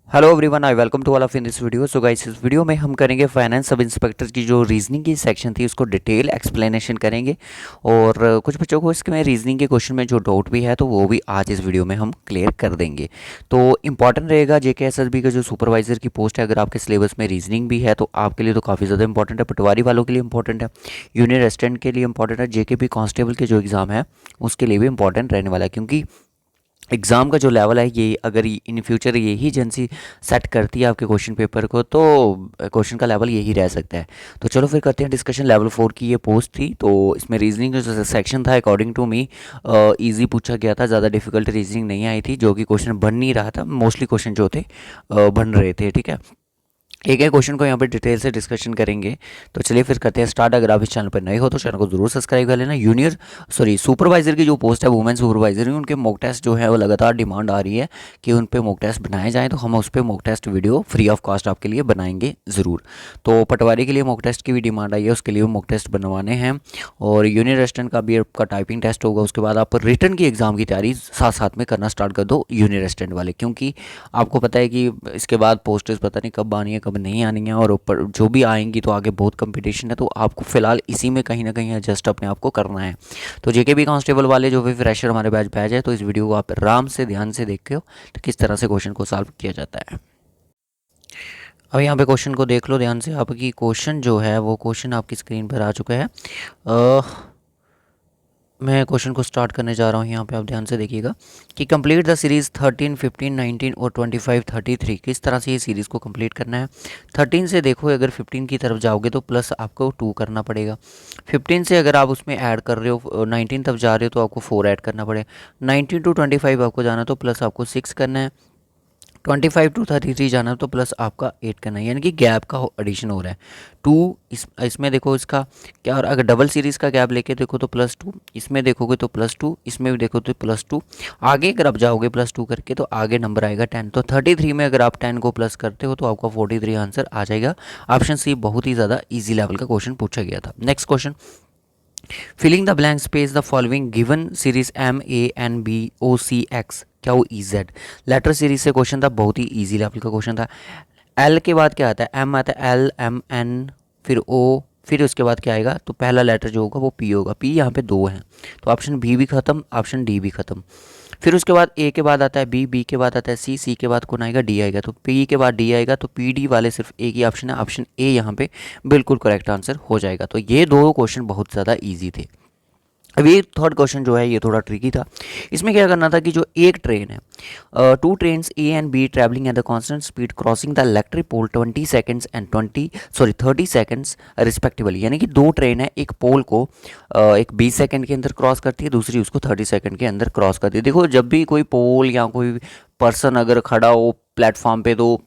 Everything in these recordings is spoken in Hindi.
Hello everyone, I welcome to all of in this video. So guys, इस वीडियो में हम करेंगे फाइनेंस सब इंस्पेक्टर की जो रीजनिंग की सेक्शन थी उसको डिटेल एक्सप्लेनेशन करेंगे। और कुछ बच्चों को इसमें रीजनिंग के क्वेश्चन में जो डाउट भी है तो वो भी आज इस वीडियो में हम क्लियर कर देंगे। तो इंपॉर्टेंट रहेगा जेके एसएसबी का जो सुपरवाइजर की पोस्ट है, अगर आपके सिलेबस में रीजनिंग भी है तो आपके लिए तो काफ़ी ज़्यादा इंपॉर्टेंट है, पटवारी वालों के लिए इंपॉर्टेंट है, यूनियन असिस्टेंट के लिए इंपॉर्टेंट है, जेके कांस्टेबल के जो एग्ज़ाम है उसके लिए भी इंपॉर्टेंट रहने वाला है। क्योंकि एग्ज़ाम का जो लेवल है ये अगर इन फ्यूचर यही एजेंसी सेट करती है आपके क्वेश्चन पेपर को तो क्वेश्चन का लेवल यही रह सकता है। तो चलो फिर करते हैं डिस्कशन। लेवल 4 की ये पोस्ट थी, तो इसमें रीजनिंग जो सेक्शन था अकॉर्डिंग टू मी इजी पूछा गया था, ज़्यादा डिफिकल्ट रीजनिंग नहीं आई थी, जो कि क्वेश्चन बन नहीं रहा था, मोस्टली क्वेश्चन जो थे बन रहे थे। ठीक है, एक एक क्वेश्चन को यहाँ पे डिटेल से डिस्कशन करेंगे। तो चलिए फिर करते हैं स्टार्ट। अगर आप इस चैनल पर नए हो तो चैनल को जरूर सब्सक्राइब कर लेना। सुपरवाइजर की जो पोस्ट है वुमेन सुपरवाइजर, उनके मॉक टेस्ट जो है वो लगातार डिमांड आ रही है कि उन पे मॉक टेस्ट बनाए जाएँ, तो हम उस पर mock test video free of cost आपके लिए बनाएंगे ज़रूर। तो पटवारी के लिए मॉक टेस्ट की भी डिमांड आई है, उसके लिए मॉक टेस्ट बनवाने हैं। और यूनियन असिस्टेंट का भी आपका टाइपिंग टेस्ट होगा। उसके बाद आप रिटर्न की एग्ज़ाम की तैयारी साथ साथ में करना स्टार्ट कर दो यूनियन असिस्टेंट वाले, क्योंकि आपको पता है कि इसके बाद पोस्टेज पता नहीं कब आनी है कब नहीं आनी है, और ऊपर जो भी आएंगी तो आगे बहुत कंपटीशन है, तो आपको फिलहाल इसी में कहीं ना कहीं एडजस्ट अपने आप को करना है। तो जेके भी कांस्टेबल वाले जो भी फ्रेशर हमारे बैच है, तो इस वीडियो को आप आराम से ध्यान से देख के हो तो किस तरह से क्वेश्चन को सॉल्व किया जाता है। अब यहाँ पे क्वेश्चन को देख लो ध्यान से। आपकी क्वेश्चन जो है वो क्वेश्चन आपकी स्क्रीन पर आ चुका है। मैं क्वेश्चन को स्टार्ट करने जा रहा हूँ। यहाँ पे आप ध्यान से देखिएगा कि कंप्लीट द सीरीज़ 13, 15, 19 और 25, 33। किस तरह से ये सीरीज़ को कंप्लीट करना है। 13 से देखो, अगर 15 की तरफ जाओगे तो प्लस आपको 2 करना पड़ेगा। 15 से अगर आप उसमें ऐड कर रहे हो 19 तक जा रहे हो तो आपको 4 ऐड करना पड़ेगा। 19 टू 25 आपको जाना तो प्लस आपको 6 करना है। 25 टू 33 जाना तो प्लस आपका 8 करना है, यानी कि गैप का एडिशन हो रहा है 2। इसमें देखो इसका क्या, और अगर डबल सीरीज़ का गैप लेके देखो तो +2, इसमें देखोगे तो +2, इसमें भी देखो तो +2। आगे अगर आप जाओगे +2 करके तो आगे नंबर आएगा 10। तो 33 में अगर आप 10 को प्लस करते हो तो आपका 43 आंसर आ जाएगा। ऑप्शन सी बहुत ही ज़्यादा ईजी लेवल का क्वेश्चन पूछा गया था। Next question, filling the blank space the following given series MANBOCX क्या वो EZ लेटर सीरीज से क्वेश्चन था, बहुत ही इजी लेवल का क्वेश्चन था। एल के बाद क्या आता है, एम आता है, LMN, फिर O, फिर उसके बाद क्या आएगा, तो पहला लेटर जो होगा वो P होगा। P यहाँ पे 2 हैं तो ऑप्शन B भी खत्म, ऑप्शन D भी खत्म। फिर उसके बाद A के बाद आता है B के बाद आता है C के बाद कौन आएगा, D आएगा। तो P के बाद D आएगा, तो PD वाले सिर्फ एक ही ऑप्शन है, ऑप्शन A यहाँ पे बिल्कुल करेक्ट आंसर हो जाएगा। तो ये दो क्वेश्चन बहुत ज़्यादा ईजी थे। अब ये थर्ड क्वेश्चन जो है ये थोड़ा ट्रिकी था। इसमें क्या करना था कि जो एक ट्रेन है, 2 trains A and B travelling at the constant speed crossing the electric pole 20 seconds and 30 seconds respectively, यानी कि 2 ट्रेन है, एक पोल को एक 20 सेकंड के अंदर क्रॉस करती है, दूसरी उसको 30 सेकंड के अंदर क्रॉस करती है। देखो, जब भी कोई पोल या कोई पर्सन अगर खड़ा हो प्लेटफॉर्म पे तो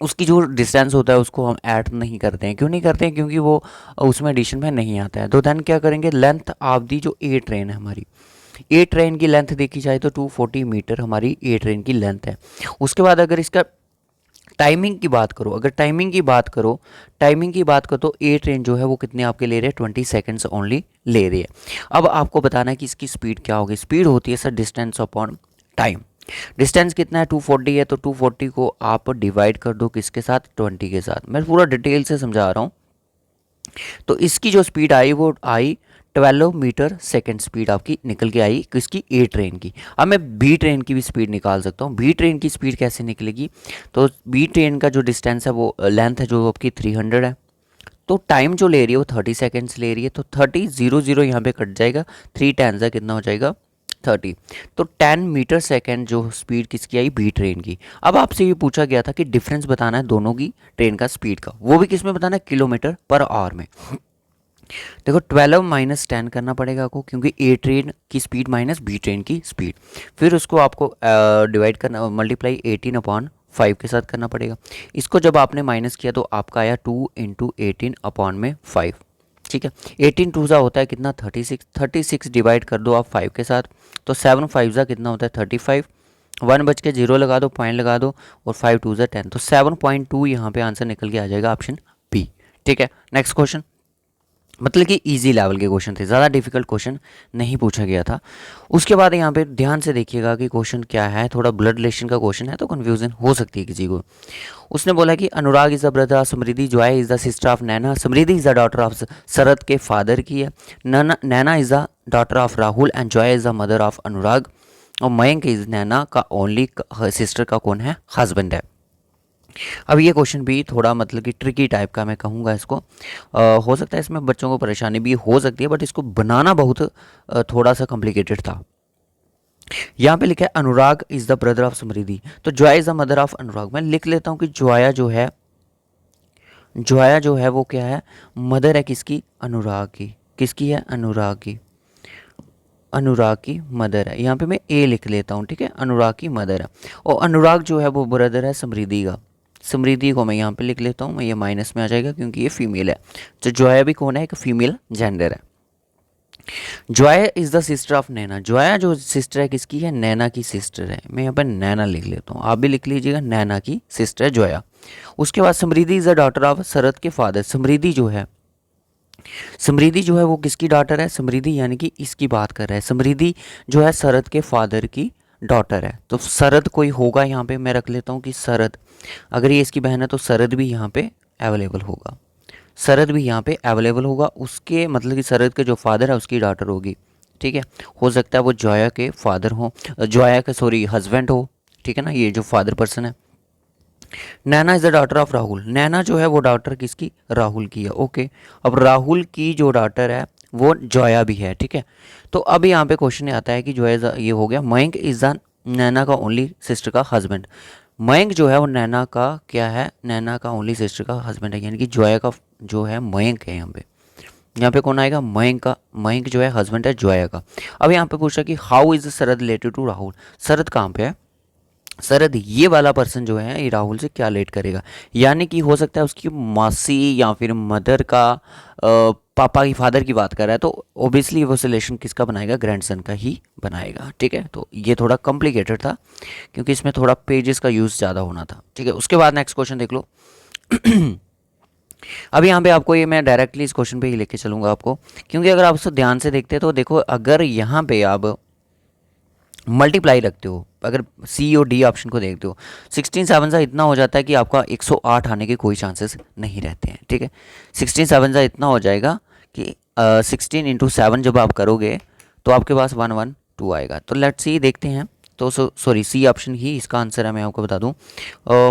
उसकी जो डिस्टेंस होता है उसको हम ऐड नहीं करते हैं। क्यों नहीं करते हैं, क्योंकि वो उसमें एडिशन में नहीं आता है। तो देन क्या करेंगे, लेंथ ऑफ दी जो ए ट्रेन है हमारी, ए ट्रेन की लेंथ देखी जाए तो 240 मीटर हमारी ए ट्रेन की लेंथ है। उसके बाद अगर इसका टाइमिंग की बात करो, अगर टाइमिंग की बात करो तो ए ट्रेन जो है वो कितने आपके ले रहे हैं, 20 सेकंड्स ओनली ले रही है। अब आपको बताना है कि इसकी स्पीड क्या होगी। स्पीड होती है sir distance upon time. Distance कितना है, 240 है, तो 240 को आप डिवाइड कर दो किसके साथ, 20 के साथ। मैं पूरा डिटेल से समझा रहा हूँ। तो इसकी जो स्पीड आई वो आई 12 मीटर सेकेंड स्पीड आपकी निकल के आई किसकी, ए ट्रेन की। अब मैं बी ट्रेन की भी स्पीड निकाल सकता हूँ। बी ट्रेन की स्पीड कैसे निकलेगी, तो बी ट्रेन का जो डिस्टेंस है वो लेंथ है जो आपकी 300 है, तो टाइम जो ले रही है वो 30 सेकेंड्स ले रही है, तो 30 यहाँ पे कट जाएगा, 3 10 का कितना हो जाएगा 30। तो 10 मीटर सेकेंड जो स्पीड किसकी आई, बी ट्रेन की। अब आपसे ये पूछा गया था कि डिफरेंस बताना है दोनों की ट्रेन का स्पीड का, वो भी किस में बताना है, किलोमीटर पर आवर में। देखो 12 माइनस 10 करना पड़ेगा आपको, क्योंकि ए ट्रेन की स्पीड माइनस बी ट्रेन की स्पीड। फिर उसको आपको डिवाइड करना, मल्टीप्लाई 18/5 के साथ करना पड़ेगा। इसको जब आपने माइनस किया तो आपका आया 2 × 18/5। ठीक है, 18 2 होता है कितना, 36। 36 डिवाइड कर दो आप 5 के साथ, तो 7 5 कितना होता है 35। 1 बच के 0 लगा दो, पॉइंट लगा दो, और 5 2 10, तो 7.2 यहाँ पे आंसर निकल के आ जाएगा ऑप्शन बी। ठीक है, नेक्स्ट क्वेश्चन। मतलब कि इजी लेवल के क्वेश्चन थे, ज़्यादा डिफिकल्ट क्वेश्चन नहीं पूछा गया था। उसके बाद यहाँ पे ध्यान से देखिएगा कि क्वेश्चन क्या है, थोड़ा ब्लड रिलेशन का क्वेश्चन है तो कन्फ्यूजन हो सकती है किसी को। उसने बोला कि Anurag is the brother of Samriddhi, Joy is the sister of Naina, Samriddhi is the daughter of Sharad के फादर की है, Naina is the daughter of Rahul and Joy is the mother of Anurag, और मयंक इज़ नैना का ओनली सिस्टर का कौन है, हस्बैंड है। अब ये क्वेश्चन भी थोड़ा मतलब कि ट्रिकी टाइप का मैं कहूँगा इसको। हो सकता है इसमें बच्चों को परेशानी भी हो सकती है, बट इसको बनाना बहुत थोड़ा सा कॉम्प्लिकेटेड था। यहाँ पे लिखा है अनुराग इज द ब्रदर ऑफ समृद्धि, तो जॉया इज द मदर ऑफ अनुराग। मैं लिख लेता हूँ कि जॉया जो है वो क्या है, मदर है किसकी, अनुराग की। किसकी है, अनुराग की। अनुराग की मदर है, यहाँ पे मैं ए लिख लेता हूँ, ठीक है, अनुराग की मदर है। और अनुराग जो है वो ब्रदर है समृद्धि का। समृद्धि को मैं यहाँ पे लिख लेता हूँ, मैं ये माइनस में आ जाएगा क्योंकि ये फीमेल है। तो जॉया भी कौन है, एक फीमेल जेंडर है। जॉया इज द सिस्टर ऑफ नैना, जॉया जो सिस्टर है किसकी है, नैना की सिस्टर है। मैं यहाँ पर नैना लिख लेता हूँ, आप भी लिख लीजिएगा, नैना की सिस्टर है जॉया। उसके बाद समृद्धि is the daughter of Sharad के फादर, समृद्धि जो है वो किसकी डॉटर है, समृद्धि यानी कि इसकी बात कर रहा है। समृद्धि जो है शरद के फादर की डॉटर है, तो शरद कोई होगा यहाँ पे, मैं रख लेता हूँ कि शरद, अगर ये इसकी बहन है तो शरद भी यहाँ पे अवेलेबल होगा। शरद भी यहाँ पे अवेलेबल होगा, उसके मतलब कि शरद के जो फादर है उसकी डॉटर होगी, ठीक है। हो सकता है वो जॉया के फादर हो, जॉया के सॉरी हस्बैंड हो, ठीक है ना, ये जो फादर पर्सन है। Naina is the daughter of Rahul, Naina जो है वो डॉटर किसकी, राहुल की है, ओके। अब राहुल की जो डॉटर है वो जॉया भी है, ठीक है। तो अब यहाँ पे क्वेश्चन आता है कि जॉया, ये हो गया। मयंक इज़ द नैना का ओनली सिस्टर का हस्बैंड, मयंक जो है वो नैना का क्या है, नैना का ओनली सिस्टर का हस्बैंड है, यानी कि जॉया का जो है मयंक है। यहाँ पे कौन आएगा, मयंक का, मयंक जो है हस्बैंड है जॉया का। अब यहाँ पे पूछा कि how is Sharad related to Rahul, Sharad कहाँ पे है, शरद ये वाला पर्सन जो है ये राहुल से क्या लेट करेगा, यानी कि हो सकता है उसकी मासी या फिर मदर का पापा की, फादर की बात कर रहा है, तो ओबियसली वो रिलेशन किसका बनाएगा, ग्रैंडसन का ही बनाएगा, ठीक है। तो ये थोड़ा कॉम्प्लिकेटेड था क्योंकि इसमें थोड़ा पेजेस का यूज़ ज़्यादा होना था, ठीक है। उसके बाद नेक्स्ट क्वेश्चन देख लो। अब यहाँ पे आपको ये मैं डायरेक्टली इस क्वेश्चन पे ही लेके चलूँगा आपको, क्योंकि अगर आप उसको ध्यान से देखते हैं तो देखो, अगर यहाँ पे आप मल्टीप्लाई रखते हो, अगर सी और डी ऑप्शन को देखते हो, 16 7 सा इतना हो जाता है कि आपका 108 आने के कोई चांसेस नहीं रहते हैं, ठीक है। 16 7 सा इतना हो जाएगा कि 16 × 7 जब आप करोगे तो आपके पास 112 आएगा। तो लेट्स सी, देखते हैं। तो सॉरी, सी ऑप्शन ही इसका आंसर है, मैं आपको बता दूं।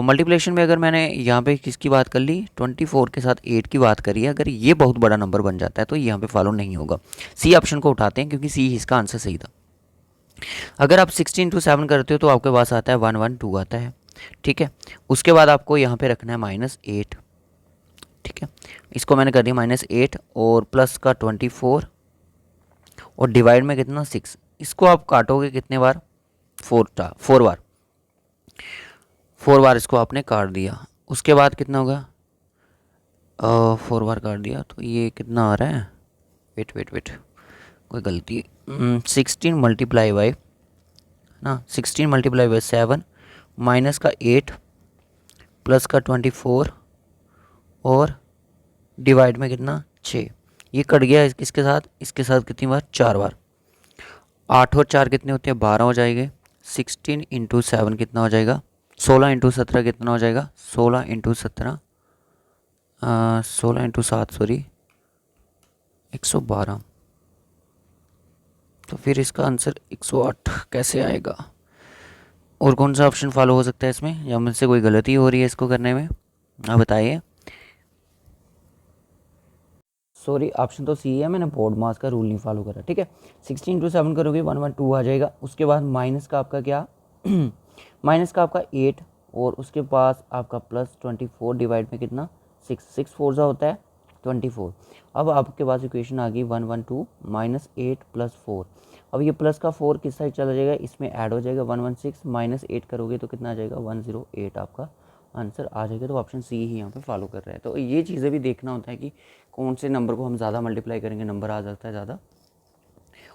मल्टीप्लिकेशन में अगर मैंने यहाँ पे किसकी बात कर ली, 24 के साथ 8 की बात करी है, अगर ये बहुत बड़ा नंबर बन जाता है तो यहाँ पे फॉलो नहीं होगा। सी ऑप्शन को उठाते हैं क्योंकि सी इसका आंसर सही था। अगर आप 16 × 7 करते हो तो आपके पास आता है 112 आता है, ठीक है। उसके बाद आपको यहाँ पे रखना है -8, ठीक है। इसको मैंने कर दिया -8 और प्लस का 24 और डिवाइड में कितना 6, इसको आप काटोगे कितने बार, 4 बार, 4 बार इसको आपने काट दिया। उसके बाद कितना होगा, 4 बार काट दिया तो ये कितना आ रहा है, वेट वेट वेट, कोई गलती, 16 मल्टीप्लाई बाई ना, 16 मल्टीप्लाई बाई 7 माइनस का 8 प्लस का 24 और डिवाइड में कितना 6, ये कट गया इसके साथ, इसके साथ कितनी बार, 4 बार। 8 और 4 कितने होते हैं, 12 हो जाएंगे। 16 × 7 कितना हो जाएगा, 16 × 17 कितना हो जाएगा, 16 × 7 सॉरी 112। तो फिर इसका आंसर 108 कैसे आएगा, और कौन सा ऑप्शन फॉलो हो सकता है इसमें, या मुझसे कोई गलती हो रही है इसको करने में, आप बताइए। सॉरी, ऑप्शन तो सी है, मैंने बोर्ड मास का रूल नहीं फॉलो करा, ठीक है। 16 × 7 करोगे 112 आ जाएगा। उसके बाद माइनस का आपका क्या माइनस का आपका 8 और उसके पास आपका प्लस 24 डिवाइड में कितना 6, 6 4 सा होता है 24। अब आपके पास इक्वेशन आ गई 112 -8 + 4। अब ये प्लस का 4 किस साइड चला जाएगा, इसमें ऐड हो जाएगा, 116 -8 करोगे तो कितना आ जाएगा, 108 आपका आंसर आ जाएगा। तो ऑप्शन सी ही यहाँ पे फॉलो कर रहा है। तो ये चीज़ें भी देखना होता है कि कौन से नंबर को हम ज़्यादा मल्टीप्लाई करेंगे, नंबर आ सकता है ज़्यादा।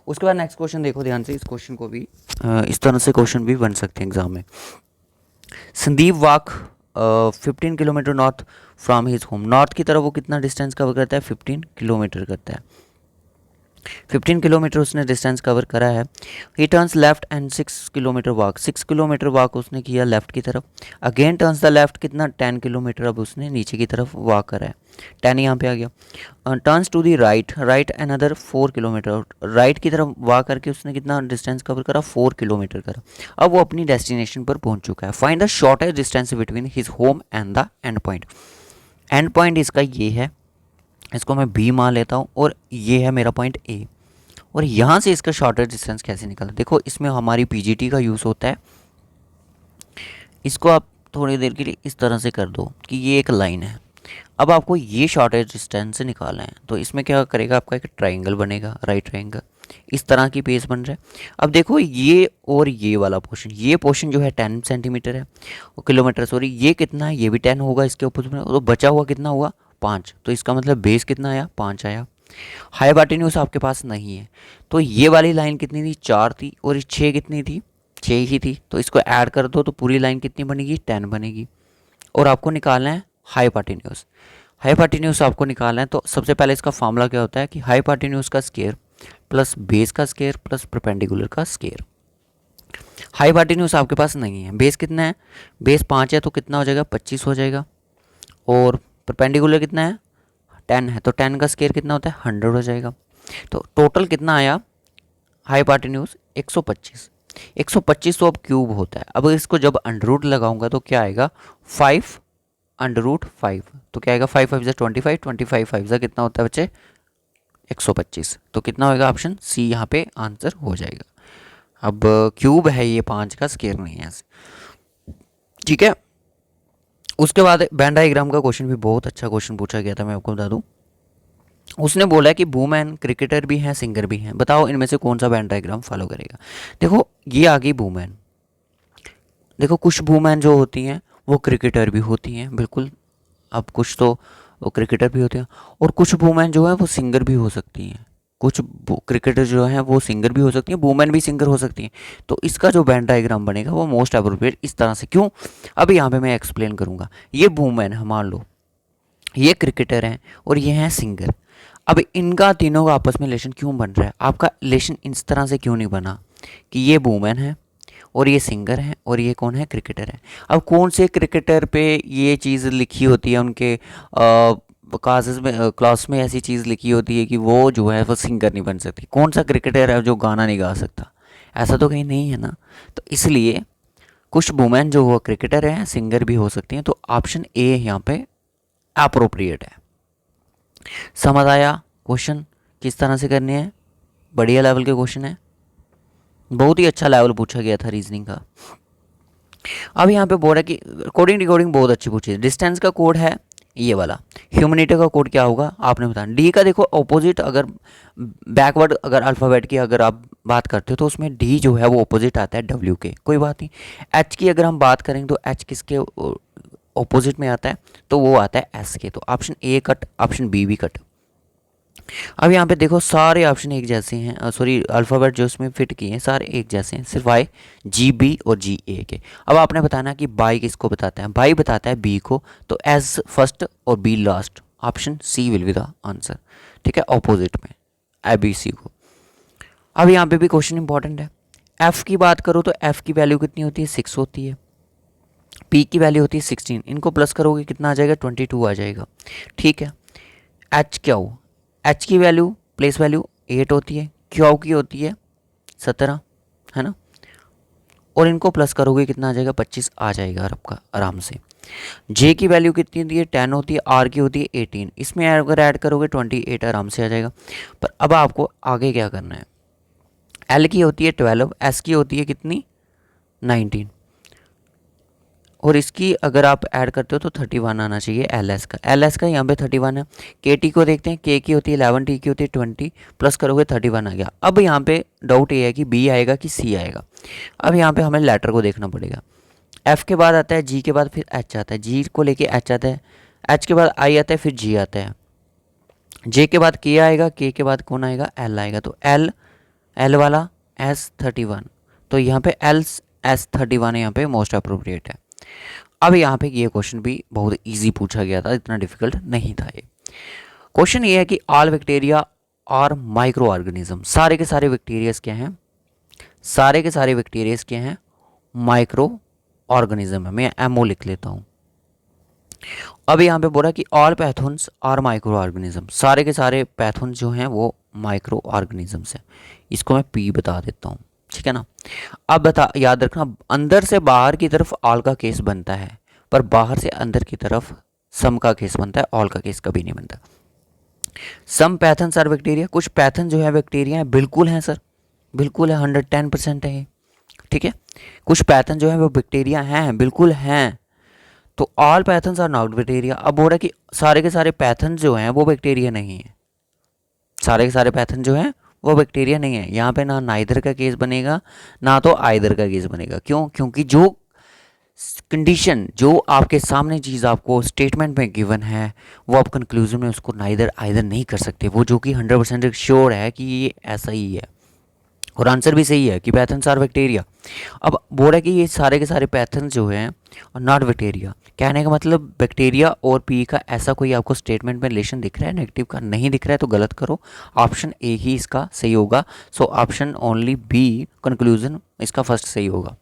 उसके बाद नेक्स्ट क्वेश्चन देखो ध्यान से, इस क्वेश्चन को भी इस तरह से क्वेश्चन भी बन सकते हैं एग्जाम में। Sandeep walk 15 kilometre north from his home. North की तरफ वो कितना डिस्टेंस कवर करता है, 15 किलोमीटर करता है। 15 किलोमीटर उसने डिस्टेंस कवर करा है। ही turns left and 6 kilometre walk, 6 kilometre walk उसने किया लेफ्ट की तरफ। अगेन टर्न्स द लेफ्ट, कितना 10 किलोमीटर अब उसने नीचे की तरफ वॉक करा है, 10 यहाँ पे आ गया। Turns to the right, right another 4 kilometre, right की तरफ वॉक करके उसने कितना डिस्टेंस कवर करा, 4 किलोमीटर करा। अब वो अपनी डेस्टिनेशन पर पहुंच चुका है। Find the shortest distance between his home and the end point. And point इसका ये है, इसको मैं बी मान लेता हूँ, और ये है मेरा पॉइंट ए। और यहाँ से इसका शॉर्टेस्ट डिस्टेंस कैसे निकलता है, देखो इसमें हमारी पीजीटी का यूज़ होता है। इसको आप थोड़ी देर के लिए इस तरह से कर दो कि ये एक लाइन है। अब आपको ये शॉर्टेस्ट डिस्टेंस से निकालना है, तो इसमें क्या करेगा, आपका एक ट्राइंगल बनेगा, राइट ट्राइंगल, इस तरह की पेज बन रहा है। अब देखो ये और ये वाला पोर्शन, ये पोर्शन जो है 10 सेंटीमीटर है, किलोमीटर सॉरी, ये कितना है, ये भी 10 होगा इसके ऊपर, तो बचा हुआ कितना हुआ, 5। तो इसका मतलब बेस कितना आया, 5 आया। हाइपोटेन्यूज आपके पास नहीं है, तो ये वाली लाइन कितनी थी, 4 थी, और 6 कितनी थी, 6 ही थी। तो इसको ऐड कर दो तो पूरी लाइन कितनी बनेगी, 10 बनेगी। और आपको निकालना है हाइपोटेन्यूज। हाइपोटेन्यूज आपको निकालना है, तो सबसे पहले इसका फॉर्मूला क्या होता है कि हाइपोटेन्यूज का स्क्वायर प्लस बेस का स्क्वायर प्लस परपेंडिकुलर का स्क्वायर। हाइपोटेन्यूज आपके पास नहीं है, बेस कितना है, बेस 5 है, तो कितना हो जाएगा, 25 हो जाएगा। और परपेंडिकुलर कितना है, 10 है, तो 10 का स्क्वायर कितना होता है, 100 हो जाएगा। तो टोटल कितना आया हाइपोटेन्यूज, 125। 125 तो अब क्यूब होता है। अब इसको जब अंडर रूट लगाऊंगा तो क्या आएगा, 5 अंडर रूट 5, तो क्या आएगा, 5 5 25, 25 5 कितना होता है बच्चे, 125। तो कितना होगा, ऑप्शन सी यहाँ पे आंसर हो जाएगा। अब क्यूब है ये, 5 का स्क्वायर नहीं है ऐसे, ठीक है। उसके बाद वेन डायग्राम का क्वेश्चन भी बहुत अच्छा क्वेश्चन पूछा गया था, मैं आपको बता दूं। उसने बोला है कि वुमेन क्रिकेटर भी हैं, सिंगर भी हैं, बताओ इनमें से कौन सा वेन डायग्राम फॉलो करेगा। देखो ये आ गई वुमेन। देखो कुछ वुमेन जो होती हैं वो क्रिकेटर भी होती हैं, बिल्कुल। अब कुछ तो वो क्रिकेटर भी होते हैं, और कुछ वुमेन जो है वो सिंगर भी हो सकती हैं। कुछ क्रिकेटर जो हैं वो सिंगर भी हो सकती हैं, वुमेन भी सिंगर हो सकती हैं। तो इसका जो वेन डायग्राम बनेगा वो मोस्ट अप्रोप्रिएट इस तरह से, क्यों, अब यहाँ पे मैं एक्सप्लेन करूँगा। ये वुमेन है, मान लो ये क्रिकेटर हैं और ये हैं सिंगर। अब इनका तीनों का आपस में रिलेशन क्यों बन रहा है, आपका रिलेशन इस तरह से क्यों नहीं बना कि ये वुमेन है और ये सिंगर है और ये कौन है, क्रिकेटर है। अब कौन से क्रिकेटर पे ये चीज़ लिखी होती है, उनके क्लास में ऐसी चीज़ लिखी होती है कि वो जो है वो सिंगर नहीं बन सकती। कौन सा क्रिकेटर है जो गाना नहीं गा सकता, ऐसा तो कहीं नहीं है ना। तो इसलिए कुछ वुमेन जो वो क्रिकेटर हैं, सिंगर भी हो सकती हैं। तो ऑप्शन ए यहाँ पे अप्रोप्रिएट है। समझ आया क्वेश्चन किस तरह से करने हैं, बढ़िया लेवल के क्वेश्चन है, बहुत ही अच्छा लेवल पूछा गया था रीजनिंग का। अब यहाँ पे बोल रहा है कि कोडिंग डिकोडिंग बहुत अच्छी पूछी है। डिस्टेंस का कोड है ये वाला, ह्यूमैनिटी का कोड क्या होगा आपने बताना। डी का देखो ऑपोजिट, अगर बैकवर्ड अगर अल्फ़ाबेट की अगर आप बात करते हो तो उसमें डी जो है वो ऑपोजिट आता है डब्ल्यू के, कोई बात नहीं। एच की अगर हम बात करेंगे तो एच किसके ऑपोजिट में आता है, तो वो आता है एस के। तो option A cut, option B भी कट। अब यहाँ पे देखो सारे ऑप्शन एक जैसे हैं, सॉरी अल्फ़ाबेट जो उसमें फिट किए हैं सारे एक जैसे हैं, सिर्फ वाई जी बी और जी ए के। अब आपने बताना कि बाई किसको बताता है, बाई बताता है बी को, तो एज फर्स्ट और B last, option C will be the answer, ठीक है, ऑपोजिट में ए बी सी को। अब यहाँ पे भी क्वेश्चन इंपॉर्टेंट है। एफ की बात करो तो एफ की वैल्यू कितनी होती है, 6 होती है। पी की वैल्यू होती है 16, इनको प्लस करोगे कितना आ जाएगा, 22 आ जाएगा, ठीक है। एच क्या हो, एच की वैल्यू प्लेस वैल्यू 8 होती है, क्यू की होती है 17, है ना। और इनको प्लस करोगे कितना आ जाएगा, 25 आ जाएगा आपका आराम से। जे की वैल्यू कितनी होती है, 10 होती है। आर की होती है 18, इसमें अगर ऐड करोगे 28 आराम से आ जाएगा। पर अब आपको आगे क्या करना है, एल की होती है 12, एस की होती है कितनी, 19, और इसकी अगर आप ऐड करते हो तो 31 आना चाहिए एल एस का यहाँ पे 31 है। के टी को देखते हैं, के की होती है 11, टी की होती है 20, प्लस करोगे 31 आ गया। अब यहाँ पे डाउट ये है कि बी आएगा कि सी आएगा। अब यहाँ पे हमें लेटर को देखना पड़ेगा। एफ के बाद आता है जी, के बाद फिर एच आता है, जी को लेके एच आता है, एच के बाद आई आता है, फिर जी आता है, जे के बाद के आएगा, के बाद कौन आएगा, एल आएगा। तो एल वाला S31, तो यहाँ पे एल S31 यहाँ पे मोस्ट अप्रोप्रिएट है। अब यहाँ पे ये क्वेश्चन भी बहुत इजी पूछा गया था, इतना डिफिकल्ट नहीं था ये क्वेश्चन। ये है कि ऑल बैक्टीरिया और माइक्रो ऑर्गेनिज्म, सारे के सारे बैक्टीरियाज क्या हैं, सारे के सारे बैक्टीरियाज क्या हैं, माइक्रो ऑर्गेनिज्म है। मैं एमओ लिख लेता हूँ। अब यहाँ पे बोला कि ऑल पैथोन्स और माइक्रो ऑर्गेनिज्म, सारे के सारे पैथोन्स जो हैं वो माइक्रो ऑर्गेनिजम्स हैं। इसको मैं पी बता देता हूँ, ठीक है ना। अब बता, याद रखना, अंदर से बाहर की तरफ ऑल का केस बनता है, पर बाहर से अंदर की तरफ सम का केस बनता है, ऑल का केस कभी नहीं बनता। सम पैथन्स आर बैक्टीरिया, कुछ पैथन जो है बैक्टीरिया है, बिल्कुल हैं सर, बिल्कुल है, 110% है ये, ठीक है। कुछ पैथन जो है वो बैक्टीरिया हैं, बिल्कुल हैं। तो ऑल पैथन्स आर नॉट बैक्टीरिया। अब बोल रहा है कि सारे के सारे पैथन जो हैं वो बैक्टीरिया नहीं है, सारे के सारे पैथन जो हैं वो बैक्टीरिया नहीं है। यहाँ पे ना नाइदर का केस बनेगा ना तो आइदर का केस बनेगा। क्यों? क्योंकि जो कंडीशन, जो आपके सामने चीज़ आपको स्टेटमेंट में गिवन है, वो आप कंक्लूजन में उसको नाइदर आइदर नहीं कर सकते। वो जो कि 100% श्योर है कि ये ऐसा ही है, और आंसर भी सही है कि पैथन्स आर बैक्टीरिया। अब बोल रहा है कि ये सारे के सारे पैथन जो हैं और नॉट बैक्टीरिया, कहने का मतलब बैक्टीरिया और पी का ऐसा कोई आपको स्टेटमेंट में रिलेशन दिख रहा है, नेगेटिव का नहीं दिख रहा है तो गलत करो, ऑप्शन ए ही इसका सही होगा। So option only B conclusion इसका फर्स्ट सही होगा।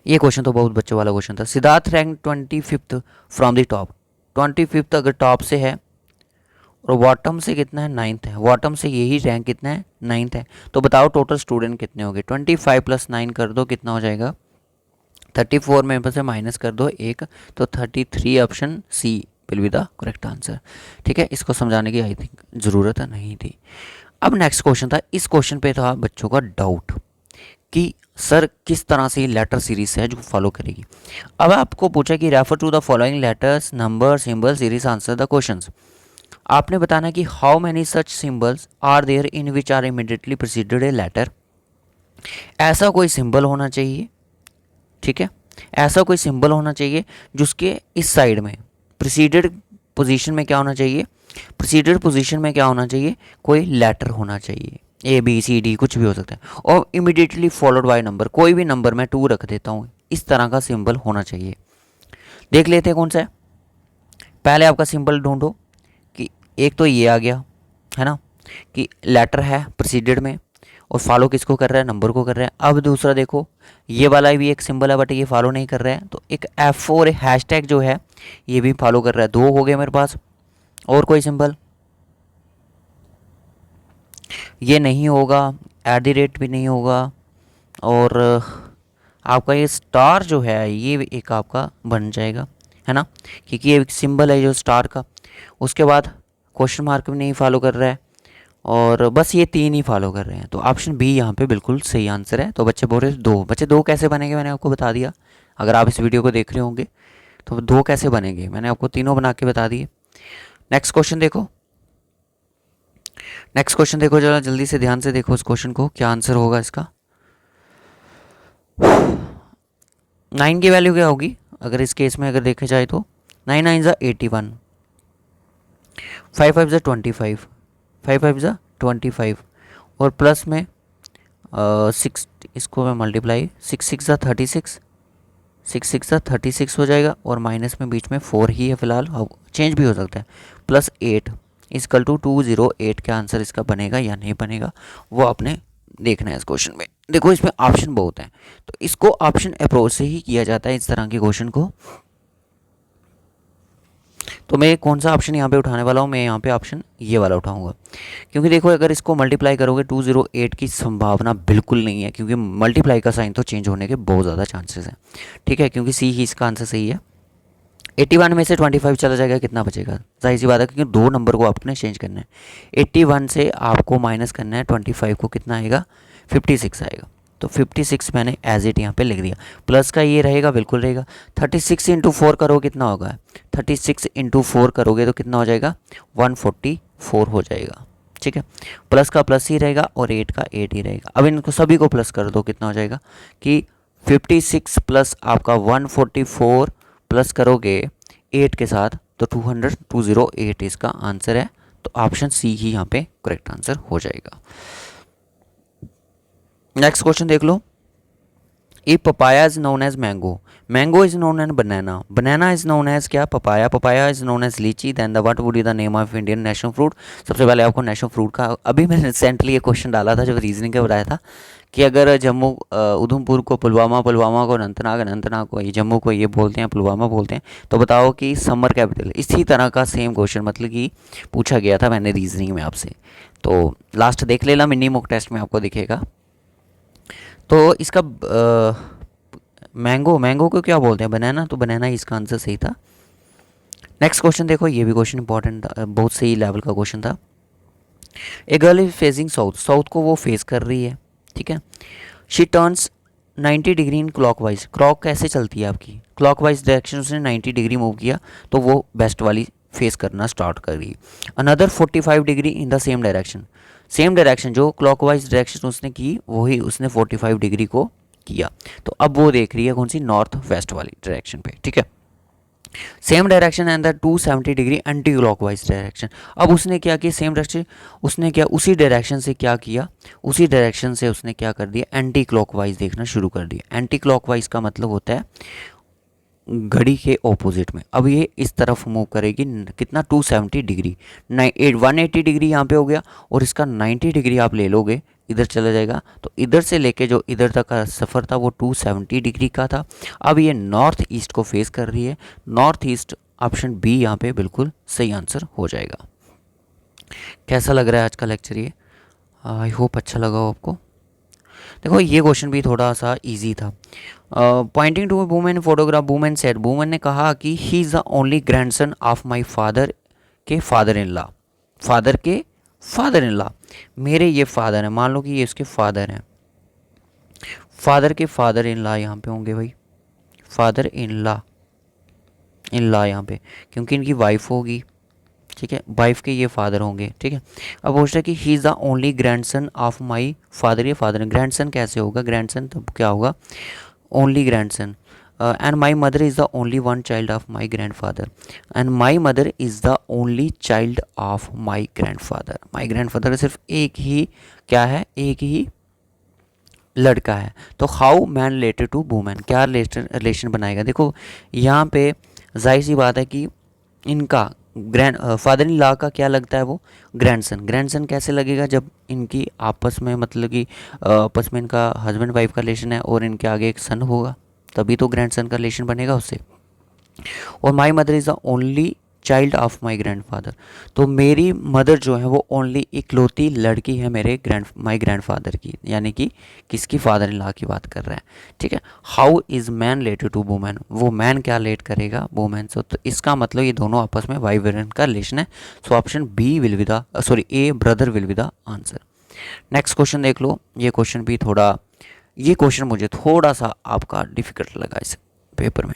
ये क्वेश्चन तो बहुत बच्चों वाला क्वेश्चन था। Siddharth rank 25th from the top, 25th अगर टॉप से है और बॉटम से कितना है, 9th है, बॉटम से यही रैंक कितना है, 9th है। तो बताओ टोटल स्टूडेंट कितने हो गए, 25 + 9 कर दो, कितना हो जाएगा, 34 में से माइनस कर दो एक, तो 33। Option C will be the correct answer, ठीक है। इसको समझाने की आई थिंक ज़रूरत नहीं थी। अब नेक्स्ट क्वेश्चन था, इस क्वेश्चन पे था बच्चों का डाउट कि सर किस तरह से लेटर सीरीज है जो फॉलो करेगी। अब आपको पूछा कि refer to the following letters, number, symbol series, answer the questions. आपने बताना कि how many such symbols are there in which are immediately preceded a letter. ऐसा कोई सिंबल होना चाहिए, ठीक है, ऐसा कोई सिंबल होना चाहिए जिसके इस साइड में प्रीसीडेड पोजीशन में क्या होना चाहिए, प्रीसीडेड पोजीशन में क्या होना चाहिए, कोई लेटर होना चाहिए, ए बी सी डी कुछ भी हो सकता है, और इमीडिएटली फॉलोड बाय नंबर, कोई भी नंबर मैं 2 रख देता हूँ, इस तरह का सिंबल होना चाहिए। देख लेते हैं कौन सा है। पहले आपका सिंबल ढूंढो कि एक तो ये आ गया है ना, कि लेटर है प्रीसीडेड में और फॉलो किसको कर रहा है, नंबर को कर रहा है। अब दूसरा देखो, ये वाला भी एक सिंबल है बट ये फॉलो नहीं कर रहा है, तो एक F और हैशटैग जो है ये भी फॉलो कर रहा है। 2 हो गए मेरे पास। और कोई सिंबल ये नहीं होगा, @ भी नहीं होगा, और आपका ये स्टार जो है ये एक आपका बन जाएगा, है ना, क्योंकि ये एक सिंबल है जो स्टार का। उसके बाद क्वेश्चन मार्क भी नहीं फॉलो कर रहा है, और बस ये 3 ही फॉलो कर रहे हैं। तो ऑप्शन बी यहाँ पे बिल्कुल सही आंसर है। तो बच्चे बोल रहे हैं 2, बच्चे 2 कैसे बनेंगे मैंने आपको बता दिया। अगर आप इस वीडियो को देख रहे होंगे तो 2 कैसे बनेंगे, मैंने आपको तीनों बना के बता दिए। नेक्स्ट क्वेश्चन देखो, नेक्स्ट क्वेश्चन देखो, जरा जल्दी से ध्यान से देखो इस क्वेश्चन को, क्या आंसर होगा इसका। 9 की वैल्यू क्या होगी अगर इस केस में अगर देखे जाए तो, 9 9 ज़ा 81, 5 5 ज़ा 25, 5 5 ज़ा 25, और प्लस में 6, इसको मैं मल्टीप्लाई 6 6 ज़ा 36, 6 6 ज़ा 36 हो जाएगा, और माइनस में बीच में 4 ही है फिलहाल, चेंज भी हो सकता है, प्लस 8 इक्वल टू 208 का आंसर इसका बनेगा या नहीं बनेगा वो आपने देखना है इस क्वेश्चन में। देखो इसमें ऑप्शन बहुत हैं, तो इसको ऑप्शन अप्रोच से ही किया जाता है इस तरह के क्वेश्चन को। तो मैं कौन सा ऑप्शन यहाँ पे उठाने वाला हूँ, मैं यहाँ पे ऑप्शन ये वाला उठाऊंगा, क्योंकि देखो अगर इसको मल्टीप्लाई करोगे 208 की संभावना बिल्कुल नहीं है, क्योंकि मल्टीप्लाई का साइन तो चेंज होने के बहुत ज़्यादा चांसेस हैं, ठीक है, क्योंकि सी ही इसका आंसर सही है। 81 में से 25 चला जाएगा, कितना बचेगा, जाहिर सी बात है क्योंकि 2 नंबर को आपने चेंज करना है। 81 से आपको माइनस करना है 25 को, कितना आएगा, 56 आएगा। तो 56 मैंने एज इट यहाँ पे लिख दिया, प्लस का ये रहेगा, बिल्कुल रहेगा। 36 × 4 करो कितना होगा, 36 × 4 करोगे तो कितना हो जाएगा, 144 हो जाएगा, ठीक है। प्लस का प्लस ही रहेगा और 8 का 8 ही रहेगा। अब इनको सभी को प्लस कर दो, कितना हो जाएगा कि 56 प्लस आपका 144 प्लस करोगे 8 के साथ तो 208 इसका आंसर है। तो ऑप्शन सी ही यहाँ पे करेक्ट आंसर हो जाएगा। नेक्स्ट क्वेश्चन देख लो, ई papaya is known as mango, mango is known as banana, banana is known as क्या, papaya, papaya is known as lychee, then the what would be the name of Indian national fruit. सबसे पहले आपको नेशनल फ्रूट का, अभी मैंने रिसेंटली ये क्वेश्चन डाला था जब रीजनिंग का बताया था कि अगर जम्मू उधमपुर को पुलवामा, पुलवामा को अनंतनाग, अनंतनाग को ये जम्मू को ये बोलते हैं, पुलवामा बोलते हैं, तो बताओ कि समर कैपिटल। इसी तरह का सेम क्वेश्चन मतलब कि पूछा गया था मैंने रीजनिंग में आपसे। तो लास्ट देख लेना, मिनी मॉक टेस्ट में आपको दिखेगा। तो इसका मैंगो, मैंगो को क्या बोलते हैं, बनाना, तो बनाना इसका आंसर सही था। नेक्स्ट क्वेश्चन देखो, ये भी क्वेश्चन इंपॉर्टेंट था, बहुत सही लेवल का क्वेश्चन था। A girl is facing south, south को वो फेस कर रही है, ठीक है। She turns 90 degree in clockwise, clock कैसे चलती है आपकी, क्लॉकवाइज डायरेक्शन उसने 90 डिग्री मूव किया तो वो वेस्ट वाली फेस करना स्टार्ट कर रही है। Another 45 degree in the same direction, same direction जो क्लॉकवाइज डायरेक्शन उसने की वही उसने 45 डिग्री को किया, तो अब वो देख रही है कौन सी, नॉर्थ वेस्ट वाली डायरेक्शन पे, ठीक है। Same direction and the 270 degree anti clockwise direction, अब उसने क्या किया, सेम डायरेक्शन उसने क्या, उसी डायरेक्शन से क्या किया, उसी डायरेक्शन से उसने क्या कर दिया, एंटी क्लॉकवाइज देखना शुरू कर दिया। एंटी क्लॉकवाइज का मतलब होता है घड़ी के ऑपोजिट में। अब ये इस तरफ मूव करेगी, कितना, 270 डिग्री, 180 डिग्री यहाँ पे हो गया, और इसका 90 डिग्री आप ले लोगे इधर चला जाएगा, तो इधर से लेके जो इधर तक का सफ़र था वो 270 डिग्री का था। अब ये नॉर्थ ईस्ट को फेस कर रही है, नॉर्थ ईस्ट, ऑप्शन बी यहाँ पे बिल्कुल सही आंसर हो जाएगा। कैसा लग रहा है आज का लेक्चर, ये आई होप अच्छा लगा हो आपको। देखो ये क्वेश्चन भी थोड़ा सा इजी था। Pointing to women photograph, women said, women ने कहा कि he is the only grandson of my father के फादर इन लॉ, फादर के फादर इन लॉ, मेरे ये फादर हैं, मान लो कि ये इसके फादर हैं, फादर के फादर इन लॉ यहाँ पे होंगे भाई, father in law, in law यहाँ पे, क्योंकि इनकी वाइफ होगी, ठीक है, वाइफ के ये फादर होंगे, ठीक है। अब पूछ रहा है कि he is the only grandson of my father, ये फादर, ग्रैंडसन कैसे होगा, ग्रैंडसन तो क्या होगा, only grandson, and my mother is the only one child of my grand father, and my mother is the only child of my grand father, my grand father सिर्फ एक ही क्या है, एक ही लड़का है। तो how man related to women, क्या रिलेशन बनाएगा, देखो यहाँ पे जाहिर सी बात है कि इनका ग्रैंड फादर इन लॉ का क्या लगता है, वो ग्रैंडसन, ग्रैंडसन कैसे लगेगा जब इनकी आपस में मतलब कि आपस में इनका हस्बैंड वाइफ का रिलेशन है और इनके आगे एक सन होगा, तभी तो ग्रैंडसन का रिलेशन बनेगा उससे। और my mother is the only child of my grand father, तो मेरी मदर जो है वो ओनली इकलौती लड़की है मेरे माई ग्रैंड फादर की, यानी कि किसकी, फादर इन लॉ की बात कर रहा है, ठीक है। How is man related to women, वो मैन क्या रिलेट करेगा वुमेन से, तो इसका मतलब ये दोनों आपस में वाइफ वेरिएंट का रिलेशन है। So option B will be the, sorry A brother will be the answer. Next question देख लो, ये क्वेश्चन भी थोड़ा, ये क्वेश्चन मुझे थोड़ा सा आपका डिफिकल्ट लगा इस पेपर में।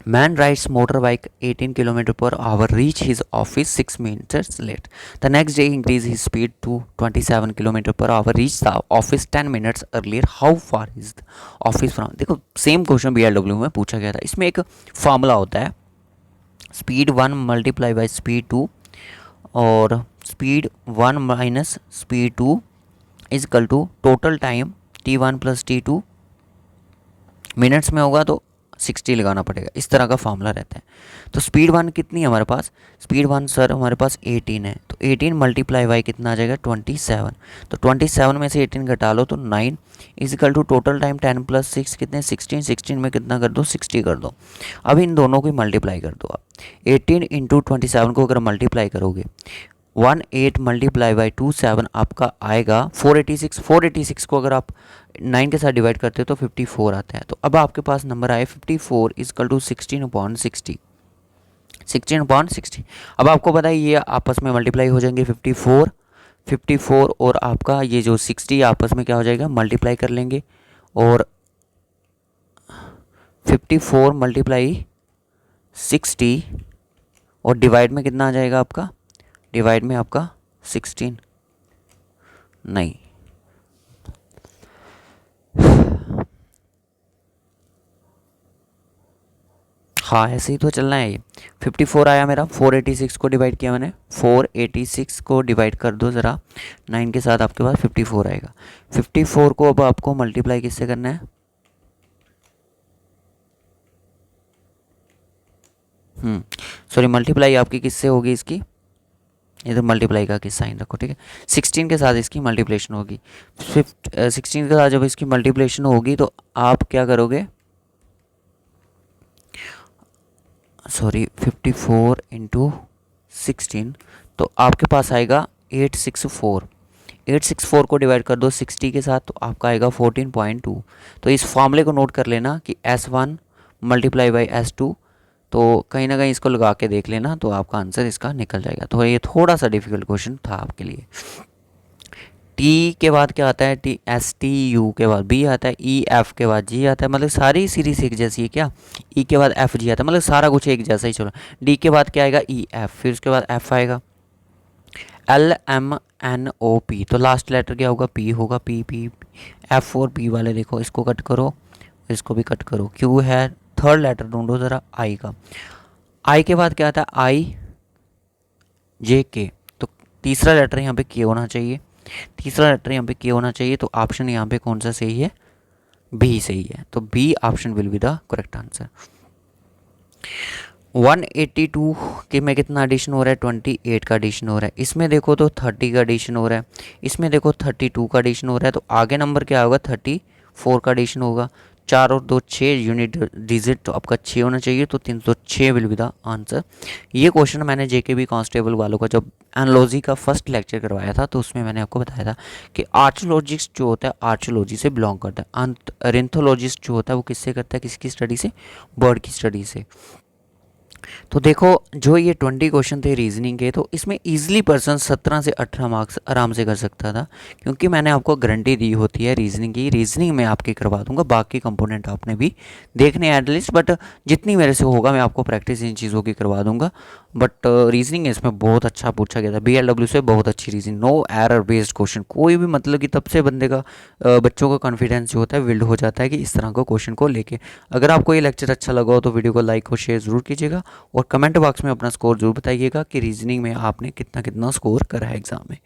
Man rides motorbike 18 km per hour, reach his office 6 minutes late. The next day increase his speed to 27 km per hour, reach the office 10 minutes earlier. How far is the office from? देखो सेम क्वेश्चन BLW में पूछा गया था, इसमें एक फार्मूला होता है, स्पीड 1 मल्टीप्लाई बाई स्पीड 2 और speed 1 minus speed 2 is equal to total time T1 plus T2, minutes में होगा तो 60 लगाना पड़ेगा, इस तरह का फार्मूला रहता है। तो स्पीड 1 कितनी है हमारे पास, स्पीड 1 सर हमारे पास 18 है, तो 18 मल्टीप्लाई बाई कितना आ जाएगा 27, तो 27 में से 18 घटा लो तो 9 is equal to total time 10 plus 6 कितने 16, 16 में कितना कर दो 60 कर दो। अब इन दोनों को मल्टीप्लाई कर दो आप, 18 इंटू 27 को अगर मल्टीप्लाई करोगे 18 मल्टीप्लाई बाई 27 आपका आएगा 486, 486 को अगर आप 9 के साथ डिवाइड करते हो तो 54 आता है। तो अब आपके पास नंबर आए 54 इजकल टू 16/60, 16/60। अब आपको पता है ये आपस में मल्टीप्लाई हो जाएंगे 54, 54 और आपका ये जो 60 आपस में क्या हो जाएगा मल्टीप्लाई कर लेंगे, और 54 मल्टीप्लाई 60 और डिवाइड में कितना आ जाएगा आपका, डिवाइड में आपका 16 नहीं, हाँ ऐसे ही तो चलना है। ये 54 आया मेरा, 486 को डिवाइड किया मैंने, 486 को डिवाइड कर दो ज़रा 9 के साथ, आपके पास 54 आएगा। 54 को अब आपको मल्टीप्लाई किससे करना है, सॉरी मल्टीप्लाई आपकी किससे होगी इसकी, इधर मल्टीप्लाई का किस साइन रखो, ठीक है। 16 के साथ इसकी मल्टीप्लेशन होगी, 16 के साथ जब इसकी मल्टीप्लेशन होगी तो आप क्या करोगे, सॉरी 54 इंटू 16, तो आपके पास आएगा 864। 864 को डिवाइड कर दो 60 के साथ तो आपका आएगा 14.2। तो इस फॉर्मूले को नोट कर लेना कि S1 मल्टीप्लाई बाई S2, तो कहीं ना कहीं इसको लगा के देख लेना तो आपका आंसर इसका निकल जाएगा। तो ये थोड़ा सा डिफिकल्ट क्वेश्चन था आपके लिए। टी के बाद क्या आता है, टी एस टी यू के बाद बी आता है, ई एफ के बाद जी आता है, मतलब सारी सीरीज एक जैसी है क्या। ई के बाद एफ जी आता है, मतलब सारा कुछ एक जैसा ही चलो। डी के बाद क्या आएगा, ई एफ, फिर उसके बाद एफ आएगा, L M N O P, तो लास्ट लेटर क्या होगा, पी होगा, पी पी। एफ और पी वाले देखो, इसको कट करो, इसको भी कट करो। क्यू है, थर्ड लेटर ढूंढो ज़रा आई का। आई के बाद क्या आता है, आई जे के, तो तीसरा लेटर यहाँ पे के होना चाहिए, तीसरा लेटर यहाँ पे के होना चाहिए। तो ऑप्शन यहाँ पे कौन सा सही है, बी सही है। तो B option will be the correct answer. 182 के में कितना एडिशन हो रहा है, 28 का एडिशन हो रहा है। इसमें देखो तो 30 का एडिशन हो रहा है, इसमें देखो 32 का एडिशन हो रहा है। तो आगे नंबर क्या होगा, 34 का एडिशन होगा। 4 और 2 6 यूनिट डिजिट, तो आपका 6 होना चाहिए। तो 306 विल बी द आंसर। ये क्वेश्चन मैंने जेकेबी कांस्टेबल वालों का जब एनालॉजी का फर्स्ट लेक्चर करवाया था तो उसमें मैंने आपको बताया था कि आर्चोलॉजिस्ट जो होता है आर्चोलॉजी से बिलोंग करता है, ऑर्निथोलॉजिस्ट जो होता है वो किससे करता है, किसकी स्टडी से, बर्ड की स्टडी से। तो देखो जो ये 20 क्वेश्चन थे रीजनिंग के, तो इसमें इजीली पर्सन 17 से 18 मार्क्स आराम से कर सकता था, क्योंकि मैंने आपको गारंटी दी होती है रीजनिंग की। रीजनिंग में आपके करवा दूंगा, बाकी कंपोनेंट आपने भी देखने एटलीस्ट, बट जितनी मेरे से होगा मैं आपको प्रैक्टिस इन चीज़ों की करवा दूंगा। बट रीजनिंग इसमें बहुत अच्छा पूछा गया था, BLW से बहुत अच्छी reasoning, no error based question, कोई भी मतलब कि तब से बंदे का बच्चों का कॉन्फिडेंस जो होता है बिल्ड हो जाता है कि इस तरह का क्वेश्चन को लेके। अगर आपको ये लेक्चर अच्छा लगा हो तो वीडियो को लाइक और शेयर ज़रूर कीजिएगा, और कमेंट बॉक्स में अपना स्कोर जरूर बताइएगा कि रीजनिंग में आपने कितना कितना स्कोर करा है एग्ज़ाम में।